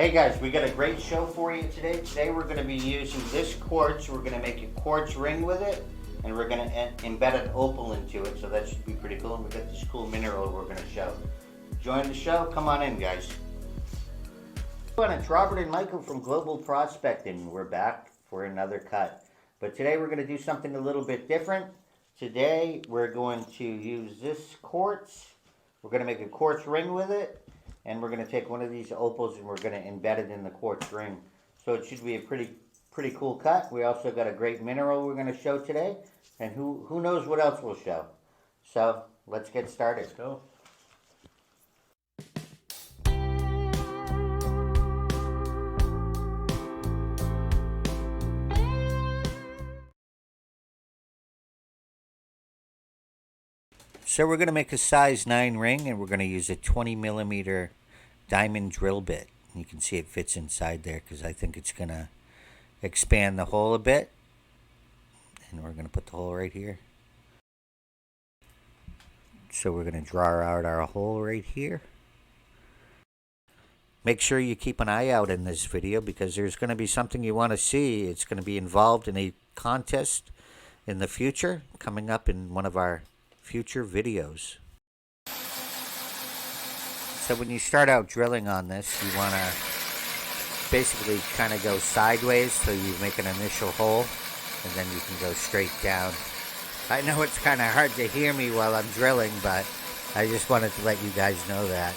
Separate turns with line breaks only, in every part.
Hey guys, we got a great show for you today. Today we're going to be using this quartz. We're going to make a quartz ring with it, and we're going to embed an opal into it, so that should be pretty cool. And we got this cool mineral we're going to show. Join the show. Come on in, guys. It's Robert and Michael from Global Prospecting. We're back for another cut. But today we're going to do something a little bit different. Today we're going to use this quartz. We're going to make a quartz ring with it. And we're going to take one of these opals and we're going to embed it in the quartz ring. So it should be a pretty cool cut. We also got a great mineral we're going to show today. And who knows what else we'll show. So let's get started.
Let's go.
So we're going to make a size 9 ring, and we're going to use a 20mm diamond drill bit. You can see it fits inside there because I think it's going to expand the hole a bit. And we're going to put the hole right here. So we're going to draw out our hole right here. Make sure you keep an eye out in this video because there's going to be something you want to see. It's going to be involved in a contest in the future, coming up in one of our future videos. So when you start out drilling on this, you want to basically kind of go sideways so you make an initial hole and then you can go straight down. I know it's kind of hard to hear me while I'm drilling, but I just wanted to let you guys know that.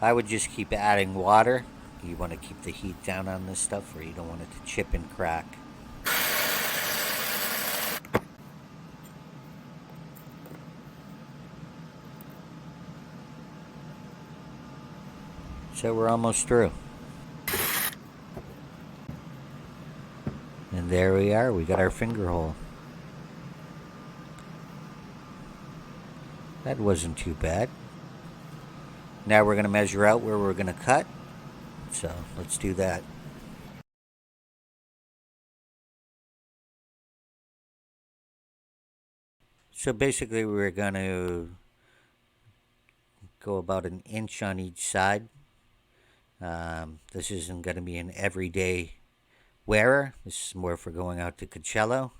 I would just keep adding water. You want to keep the heat down on this stuff or you don't want it to chip and crack. So we're almost through. And there we are. We got our finger hole. That wasn't too bad. Now we're going to measure out where we're going to cut. So let's do that. So basically we're going to go about an inch on each side. This isn't going to be an everyday wearer. This is more for going out to Coachella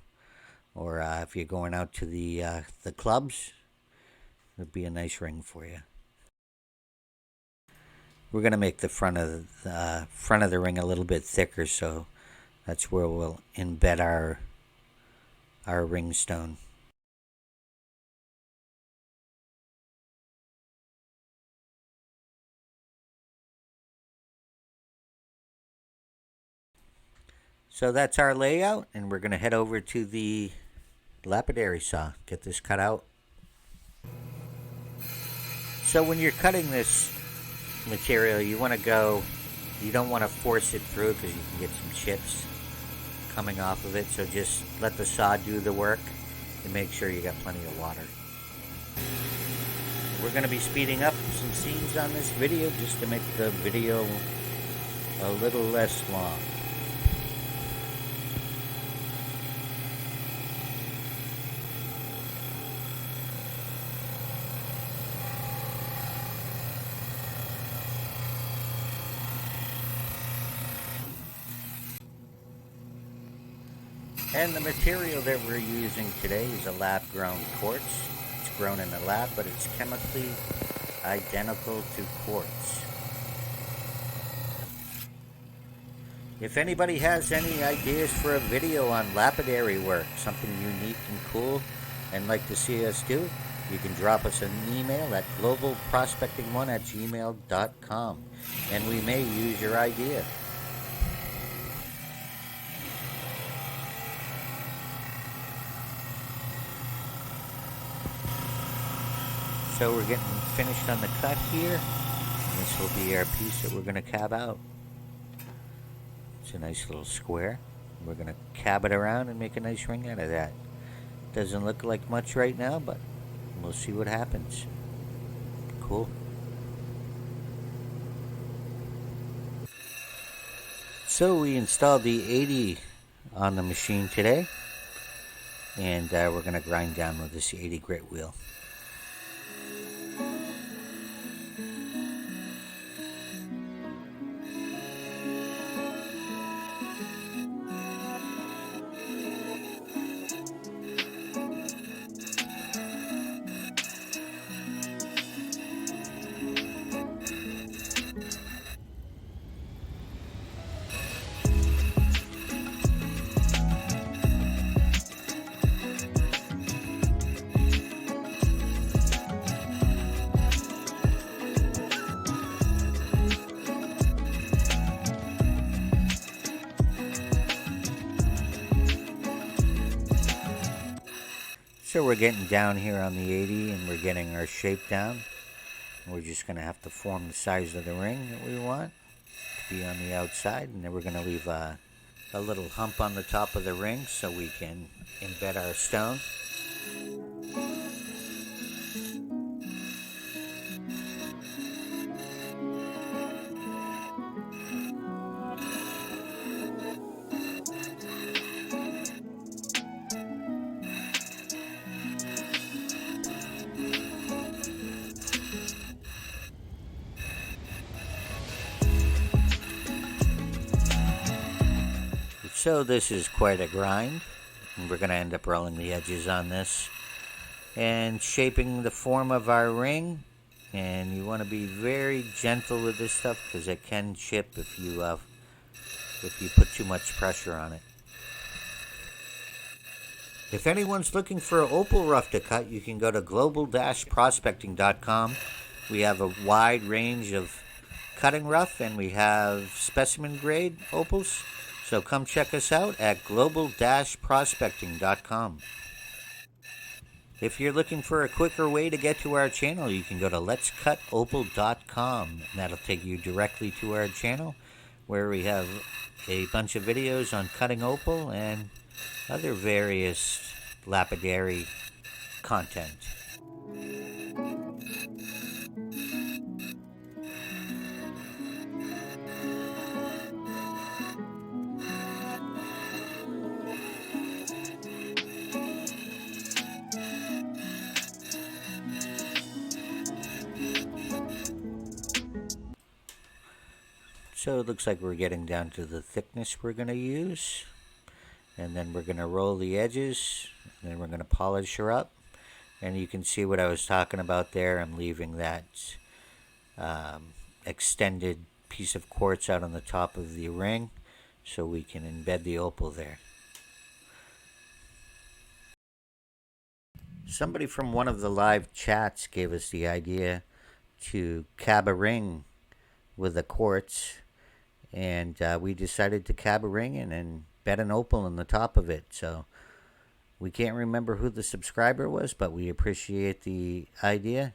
or if you're going out to the clubs. It'd be a nice ring for you. We're going to make the front of the ring a little bit thicker, so that's where we'll embed our ring stone. So that's our layout, and we're going to head over to the lapidary saw, get this cut out. So when you're cutting this material, you don't want to force it through because you can get some chips coming off of it, so just let the saw do the work and make sure you got plenty of water. We're going to be speeding up some scenes on this video just to make the video a little less long. And the material that we're using today is a lab-grown quartz. It's grown in a lab, but it's chemically identical to quartz. If anybody has any ideas for a video on lapidary work, something unique and cool, and like to see us do, you can drop us an email at globalprospecting1@gmail.com, and we may use your idea. So we're getting finished on the cut here. And this will be our piece that we're going to cab out. It's a nice little square. We're going to cab it around and make a nice ring out of that. Doesn't look like much right now, but we'll see what happens. cool. So we installed the 80 on the machine today, and we're going to grind down with this 80 grit wheel. So we're getting down here on the 80 and we're getting our shape down. We're just going to have to form the size of the ring that we want to be on the outside, and then we're going to leave a little hump on the top of the ring so we can embed our stone. So this is quite a grind, and we're going to end up rolling the edges on this and shaping the form of our ring. And you want to be very gentle with this stuff because it can chip if you put too much pressure on it. If anyone's looking for an opal rough to cut, you can go to global-prospecting.com. We have a wide range of cutting rough, and we have specimen grade opals. So come check us out at global-prospecting.com. If you're looking for a quicker way to get to our channel, you can go to letscutopal.com. And that'll take you directly to our channel, where we have a bunch of videos on cutting opal and other various lapidary content. So it looks like we're getting down to the thickness we're going to use. And then we're going to roll the edges. And then we're going to polish her up. And you can see what I was talking about there. I'm leaving that extended piece of quartz out on the top of the ring so we can embed the opal there. Somebody from one of the live chats gave us the idea to cab a ring with a quartz. And we decided to cab a ring and embed an opal on the top of it. So we can't remember who the subscriber was, but we appreciate the idea.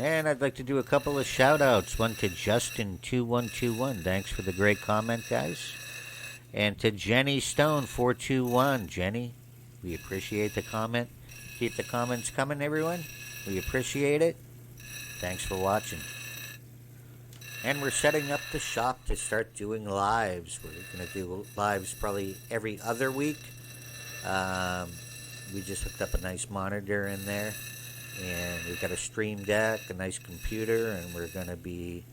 And I'd like to do a couple of shout outs. One to Justin2121. Thanks for the great comment, guys. And to Jenny Stone421. Jenny, we appreciate the comment. Keep the comments coming, everyone. We appreciate it. Thanks for watching. And we're setting up the shop to start doing lives. We're going to do lives probably every other week.
We just hooked up a nice monitor in there, and we've got a stream deck, a nice computer, and we're going to be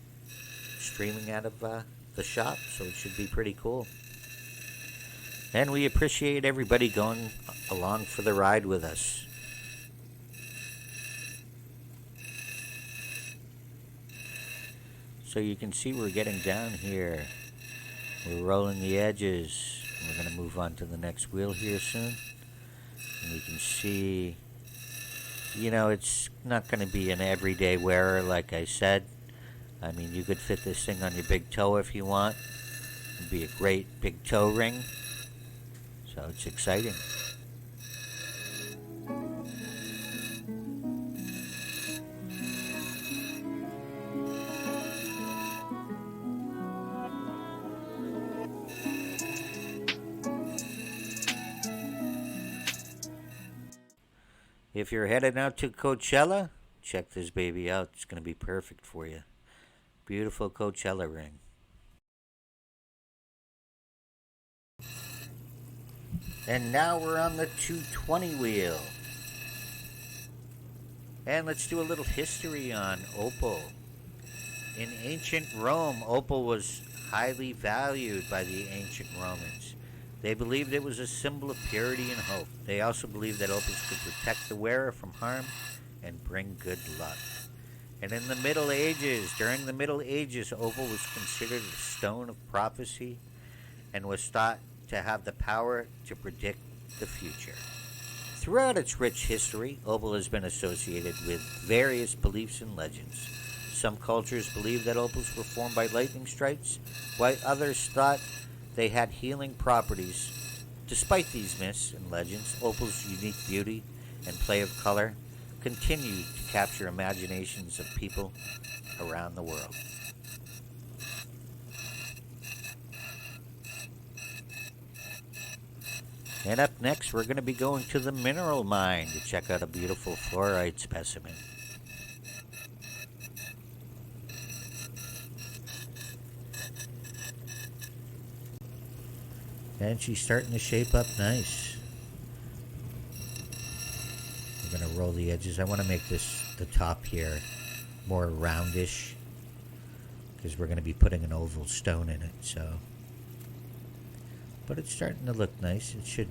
streaming out of the shop, so it should be pretty cool. And we appreciate everybody going along for the ride with us. So you can see we're getting down here. We're rolling the edges. We're going to move on to the next wheel here soon. And you can see, you know, it's not going to be an everyday wearer, like I said. I mean, you could fit this thing on your big toe if you want. It'd be a great big toe ring. So it's exciting. If you're headed out to Coachella, check this baby out. It's going to be perfect for you. Beautiful Coachella ring. And now we're on the 220 wheel. And let's do a little history on Opal. In ancient Rome, Opal was highly valued by the ancient Romans. They believed it was a symbol of purity and hope. They also believed that opals could protect the wearer from harm and bring good luck. And in the Middle Ages, during the Middle Ages, opal was considered a stone of prophecy and was thought to have the power to predict the future. Throughout its rich history, opal has been associated with various beliefs and legends. Some cultures believe that opals were formed by lightning strikes, while others thought they had healing properties. Despite these myths and legends, opal's unique beauty and play of color continue to capture imaginations of people around the world. And up next, we're going to be going to the mineral mine to check out a beautiful fluorite specimen. And she's starting to shape up nice. We're going to roll the edges. I want to make the top here more roundish, because we're going to be putting an oval stone in it. But it's starting to look nice. It should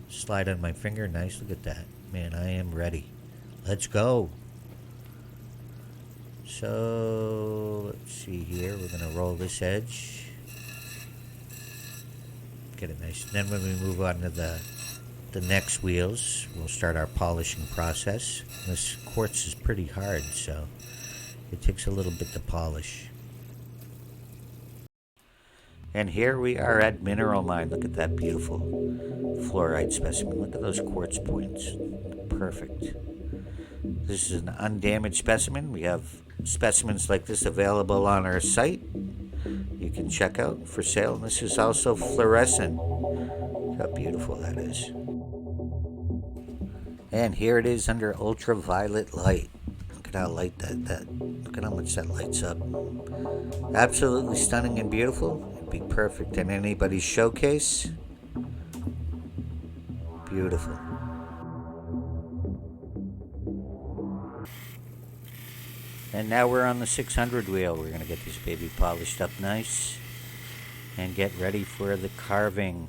slide on my finger nice. Look at that. Man, I am ready. Let's go. So, let's see here. We're going to roll this edge. Get it nice. And then when we move on to the next wheels, we'll start our polishing process. This quartz is pretty hard, so it takes a little bit to polish. And here we are at Mineral Mine. Look at that beautiful fluorite specimen. Look at those quartz points. Perfect. This is an undamaged specimen. We have specimens like this available on our site. You can check out for sale. And this is also fluorescent. Look how beautiful that is. And here it is under ultraviolet light. Look at how light look at how much that lights up. Absolutely stunning and beautiful. It'd be perfect in anybody's showcase. Beautiful. And now we're on the 600 wheel. We're going to get this baby polished up nice and get ready for the carving.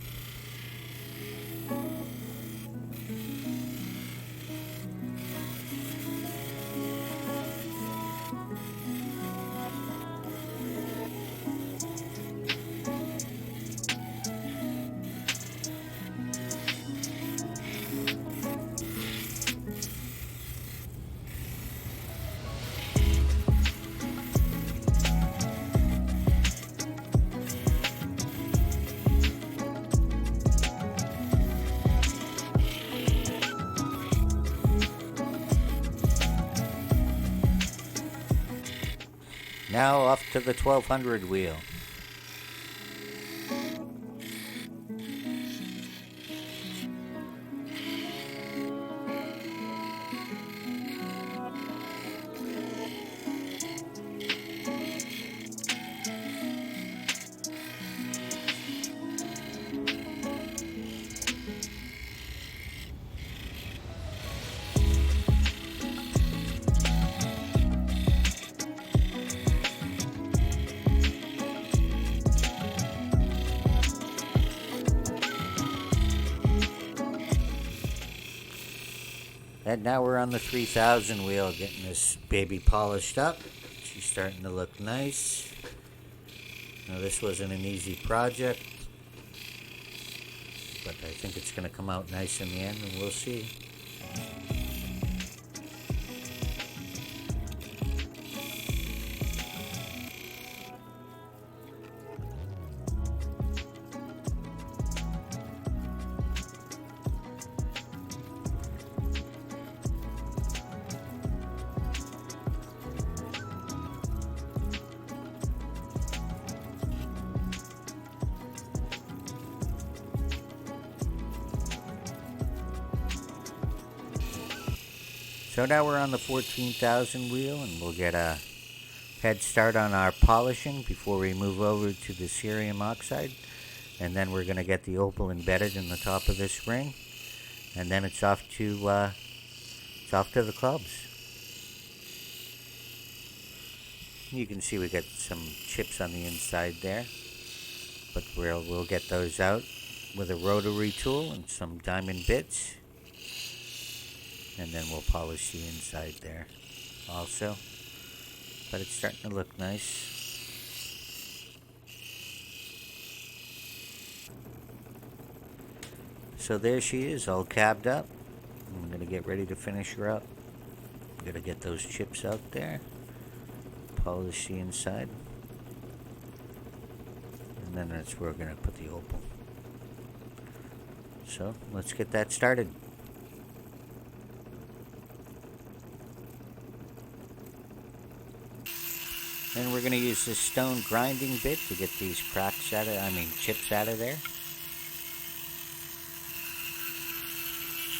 Now off to the 1200 wheel. And now we're on the 3000 wheel, getting this baby polished up. She's starting to look nice. Now this wasn't an easy project, but I think it's going to come out nice in the end, and we'll see. So now we're on the 14,000 wheel, and we'll get a head start on our polishing before we move over to the cerium oxide. And then we're going to get the opal embedded in the top of this ring, and then it's off to the clubs. You can see we got some chips on the inside there, but we'll get those out with a rotary tool and some diamond bits. And then we'll polish the inside there also. But it's starting to look nice. So there she is, all cabbed up. I'm going to get ready to finish her up. I'm going to get those chips out there. Polish the inside. And then that's where we're going to put the opal. So let's get that started. And we're going to use this stone grinding bit to get these chips out of there.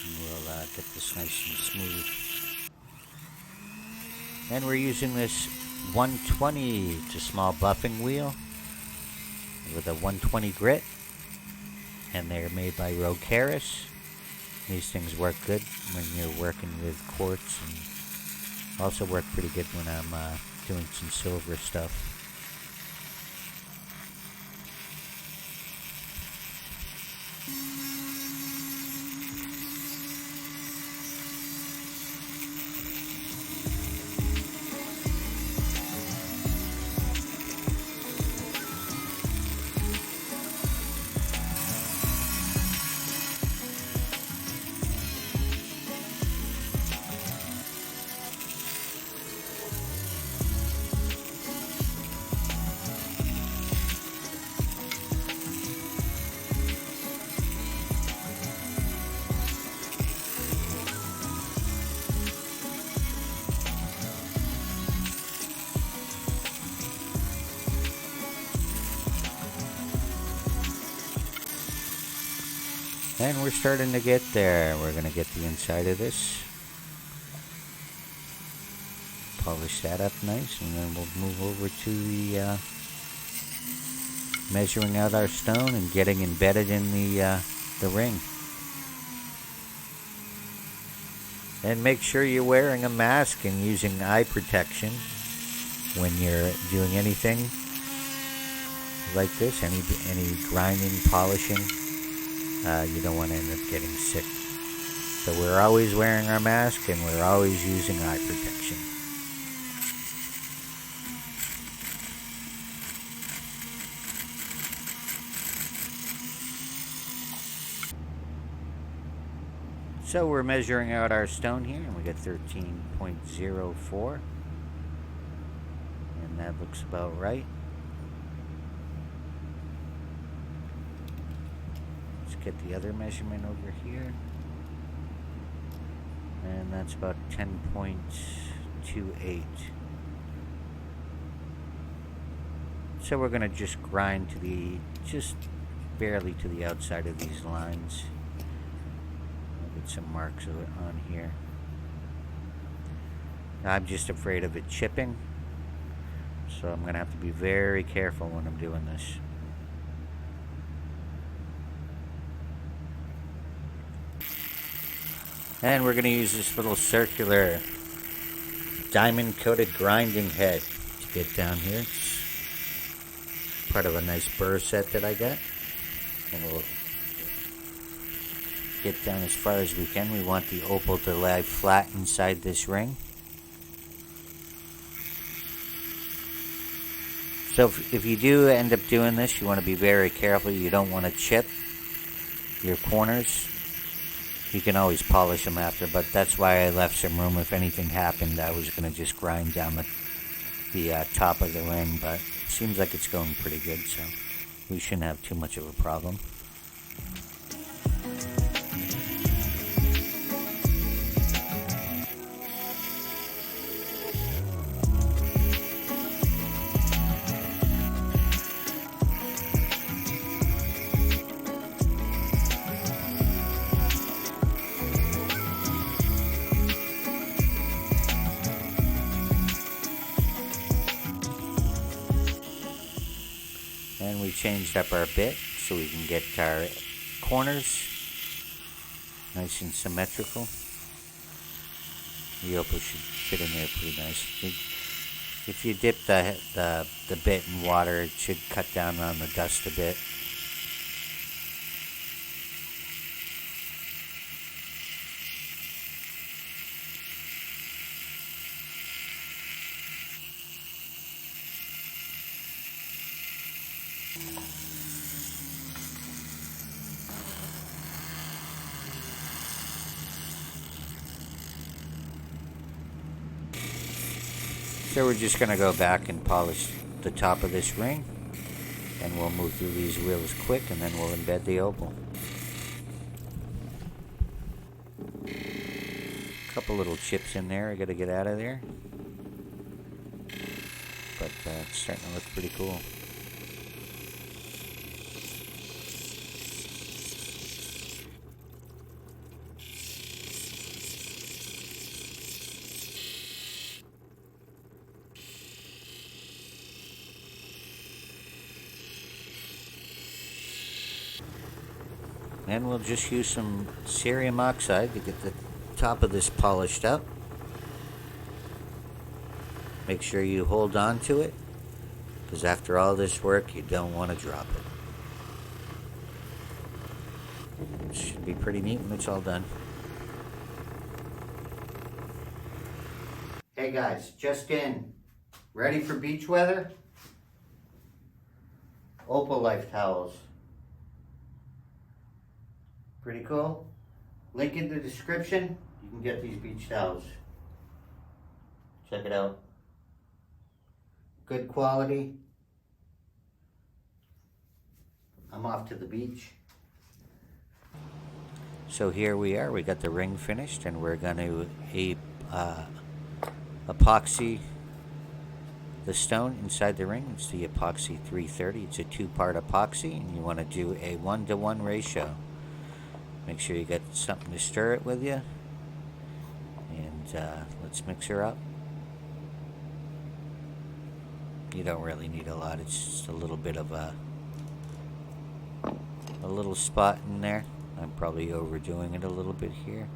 And we'll get this nice and smooth. And we're using this 120 to small buffing wheel with a 120 grit. And they're made by Rocaris. These things work good when you're working with quartz, and also work pretty good when I'm doing some silver stuff. And we're starting to get there. We're going to get the inside of this. Polish that up nice, and then we'll move over to the measuring out our stone and getting embedded in the ring. And make sure you're wearing a mask and using eye protection when you're doing anything like this, any grinding, polishing. You don't want to end up getting sick. So we're always wearing our mask, and we're always using eye protection. So we're measuring out our stone here, and we got 13.04. And that looks about right. Get the other measurement over here, and that's about 10.28. So we're going to just grind to just barely to the outside of these lines. I'll get some marks of it on here. I'm just afraid of it chipping, so I'm going to have to be very careful when I'm doing this. And we're going to use this little circular diamond coated grinding head to get down here. It's part of a nice burr set that I got. And we'll get down as far as we can. We want the opal to lie flat inside this ring. So if you do end up doing this, you want to be very careful. You don't want to chip your corners. You can always polish them after, but that's why I left some room. If anything happened, I was going to just grind down the top of the ring, but it seems like it's going pretty good, so we shouldn't have too much of a problem. And we changed up our bit so we can get our corners nice and symmetrical. The opal should fit in there pretty nice. If you dip the bit in water, it should cut down on the dust a bit. So we're just going to go back and polish the top of this ring, and we'll move through these wheels quick, and then we'll embed the opal. A couple little chips in there I got to get out of there, but it's starting to look pretty cool. And we'll just use some cerium oxide to get the top of this polished up. Make sure you hold on to it, because after all this work, you don't want to drop it. It should be pretty neat when it's all done.
Hey guys, just in. Ready for beach weather? Opal Life towels. Pretty cool. Link in the description. You can get these beach towels. Check it out. Good quality. I'm off to the beach.
So here we are. We got the ring finished, and we're going to epoxy the stone inside the ring. It's the Epoxy 330. It's a 2-part epoxy, and you want to do a 1-to-1 ratio. Make sure you got something to stir it with you, and let's mix her up. You don't really need a lot. It's just a little bit of a little spot in there. I'm probably overdoing it a little bit here.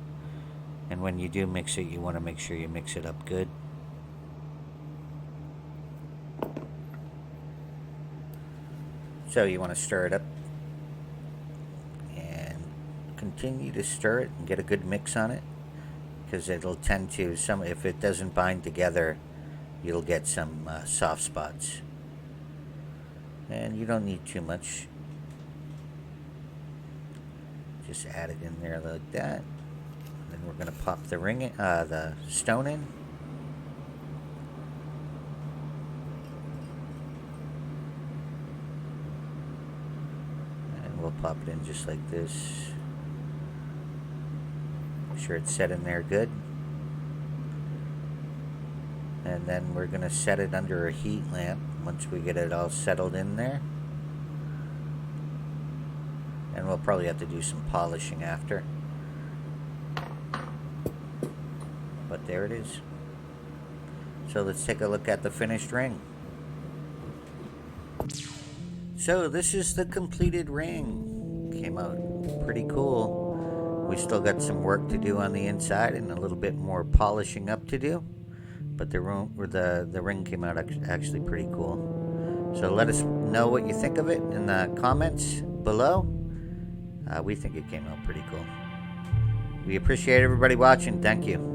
And when you do mix it, you want to make sure you mix it up good. So you want to stir it up. Continue to stir it and get a good mix on it, because it'll tend to, if it doesn't bind together, you'll get some soft spots. And you don't need too much. Just add it in there like that. And then we're going to pop the ring in, the stone in. And we'll pop it in just like this. Sure it's set in there good, and then we're going to set it under a heat lamp once we get it all settled in there, and we'll probably have to do some polishing after, but there it is. So let's take a look at the finished ring. So this is the completed ring. Came out pretty cool. We still got some work to do on the inside and a little bit more polishing up to do, but the ring came out actually pretty cool. So let us know what you think of it in the comments below. We think it came out pretty cool. We appreciate everybody watching. Thank you.